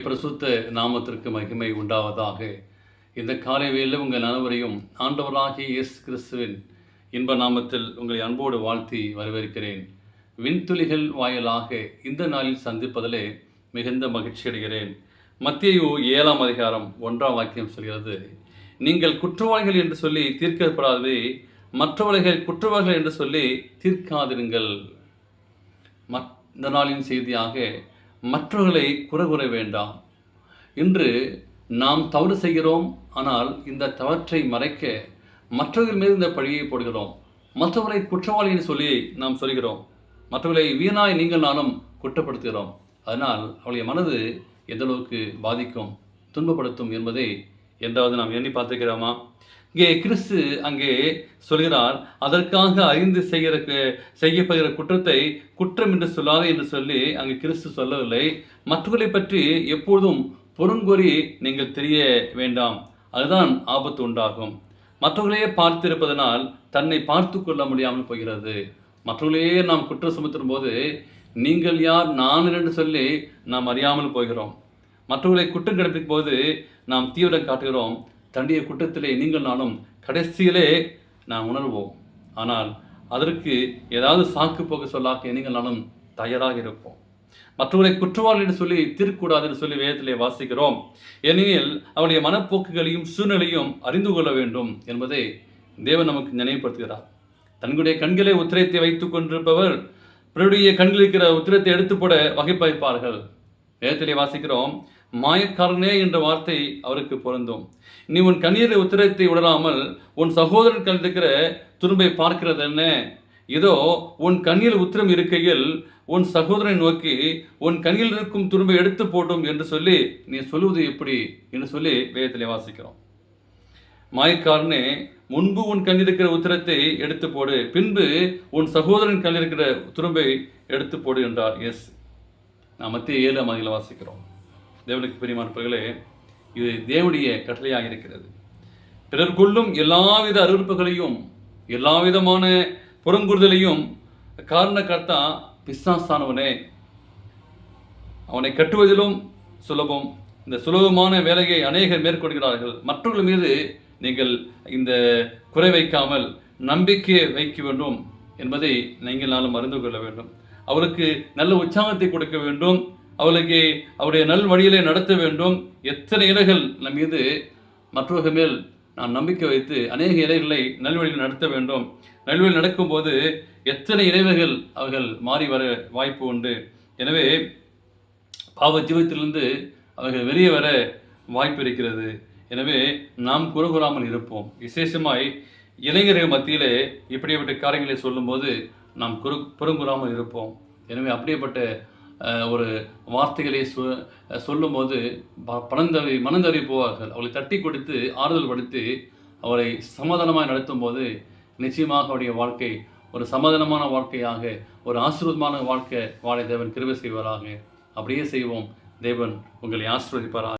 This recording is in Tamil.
பிரசுத்த நாமத்திற்கு மகிமை உண்டாவதாக. இந்த காலை வேளையில் உங்கள் அனைவரையும் ஆண்டவராகிய இயேசு கிறிஸ்துவின் இன்ப நாமத்தில் உங்களை அன்போடு வாழ்த்தி வரவேற்கிறேன். விண்துளிகள் வாயிலாக இந்த நாளில் சந்திப்பதிலே மிகுந்த மகிழ்ச்சி அடைகிறேன். மத்தேயு 7ஆம் அதிகாரம் 1ஆம் வாக்கியம் சொல்கிறது, நீங்கள் குற்றவாளிகள் என்று சொல்லி தீர்க்கப்படாதவே மற்றவர்கள் குற்றவாளிகள் என்று சொல்லி தீர்க்காதிருங்கள். இந்த நாளின் செய்தியாக, மற்றவர்களை குறை வேண்டாம். இன்று நாம் தவறு செய்கிறோம், ஆனால் இந்த தவற்றை மறைக்க மற்றவர்கள் மீது இந்த பழியை போடுகிறோம். மற்றவர்களை குற்றவாளி என்று சொல்லி நாம் சொல்கிறோம். மற்றவர்களை வீணாய் நீங்கள் நானும் குற்றப்படுத்துகிறோம். அதனால் அவளுடைய மனது எந்த அளவுக்கு பாதிக்கும், துன்பப்படுத்தும் என்பதை என்றாவது நாம் எண்ணி பார்த்துக்கிறோமா? இங்கே கிறிஸ்து அங்கே சொல்கிறார், அதற்காக அறிந்து செய்யப்படுகிற குற்றத்தை குற்றம் என்று சொல்லாதே என்று சொல்லி அங்கே கிறிஸ்து சொல்லவில்லை. மற்றவர்களை பற்றி எப்பொழுதும் பொறுங்கொறி நீங்கள் தெரிய வேண்டாம், அதுதான் ஆபத்து உண்டாகும். மற்றவர்களையே பார்த்திருப்பதனால் தன்னை பார்த்து கொள்ள முடியாமல் போகிறது. மற்றவர்களையே நாம் குற்றம் சுமத்தும் போது நீங்கள் யார் நான் என்று சொல்லி நாம் அறியாமல் போகிறோம். மற்றவர்களை குற்றம் கற்பிக்கும் போது நாம் தீவிரம் காட்டுகிறோம். தண்டிய குற்றத்திலே நீங்கள் நானும் கடைசியிலே நாம் உணர்வோம். ஆனால் அதற்கு ஏதாவது சாக்கு போக்கு சொல்லாக்க நீங்கள் நானும் தயாராக இருப்போம். மற்றவர்களை குற்றவாளி என்று சொல்லி தீர்க்கக்கூடாது என்று சொல்லி வேதத்திலே வாசிக்கிறோம். ஏனெனில் அவருடைய மனப்போக்குகளையும் சூழ்நிலையும் அறிந்து கொள்ள வேண்டும் என்பதை தேவன் நமக்கு நினைவுபடுத்துகிறார். தன்னுடைய கண்களை உத்திரத்தை வைத்துக் கொண்டிருப்பவர் பிறருடைய கண்களில் இருக்கிற உத்திரத்தை எடுத்து போட வகைப்பாய்ப்பார்கள். வேதத்திலே வாசிக்கிறோம், மாயக்காரனே என்ற வார்த்தை அவருக்கு பொருந்தும். நீ உன் கண்ணீரை உத்திரத்தை விடலாமல் உன் சகோதரன் கண்ணில் இருக்கிற துரும்பை பார்க்கிறது என்ன? இதோ உன் கண்ணில் உத்திரம் இருக்கையில் உன் சகோதரனை நோக்கி உன் கண்ணில் இருக்கும் துரும்பை எடுத்து போட்டும் என்று சொல்லி நீ சொல்லுவது எப்படி என்று சொல்லி வேதத்திலே வாசிக்கிறோம். மாயக்காரனே, முன்பு உன் கண்ணில் இருக்கிற உத்திரத்தை எடுத்து போடு, பின்பு உன் சகோதரன் கண்ணில் இருக்கிற துரும்பை எடுத்து போடு என்றார் இயேசு. நாம் மத்திய 7ஆம் அதிகாரத்தில் வாசிக்கிறோம். தேவனுக்கு பிரியமானவர்களே, இது தேவனுடைய கட்டளையாக இருக்கிறது. பிறர் கொள்ளும் எல்லாவித அறிவிப்புகளையும் எல்லாவிதமான புறங்குறுதலையும் காரணக்கர்த்தா பிசாசானவனே. அவனை கட்டுவதிலும் சுலபம். இந்த சுலபமான வேலையை அநேகர் மேற்கொள்கிறார்கள். மற்றவர்கள் மீது நீங்கள் இந்த குறை வைக்காமல் நம்பிக்கையை வைக்க வேண்டும் என்பதை நீங்கள் நாளும் அறிந்து கொள்ள வேண்டும். அவருக்கு நல்ல உற்சாகத்தை கொடுக்க வேண்டும். அவளுக்கு அவருடைய நல் வழியிலே நடத்த வேண்டும். எத்தனை இலைகள் நம் மீது மற்றவர்கள் மேல் நாம் நம்பிக்கை வைத்து அநேக இலைகளை நல்வழியில் நடத்த வேண்டும். நல்வழியில் நடக்கும்போது எத்தனை இறைவர்கள் அவர்கள் மாறி வர வாய்ப்பு உண்டு. எனவே பாவ ஜீவத்திலிருந்து அவர்கள் வெளியே வர வாய்ப்பு இருக்கிறது. எனவே நாம் குறுகுறாமல் இருப்போம். விசேஷமாய் இளைஞர்கள் மத்தியிலே இப்படிப்பட்ட காரியங்களை சொல்லும்போது நாம் புறங்குறாமல் இருப்போம். எனவே அப்படிப்பட்ட ஒரு வார்த்தைகளை சொல்லும்போது மனந்தறி போவார்கள். அவளை தட்டி கொடுத்து ஆறுதல் படுத்தி அவரை சமாதானமாக நடத்தும் போது நிச்சயமாக அவருடைய வாழ்க்கை ஒரு சமாதானமான வாழ்க்கையாக, ஒரு ஆசீர்வாதமான வாழ்க்கை வாழ தேவன் கிருபை செய்வாராக. அப்படியே செய்வோம். தேவன் உங்களை ஆசீர்வதிப்பாராக.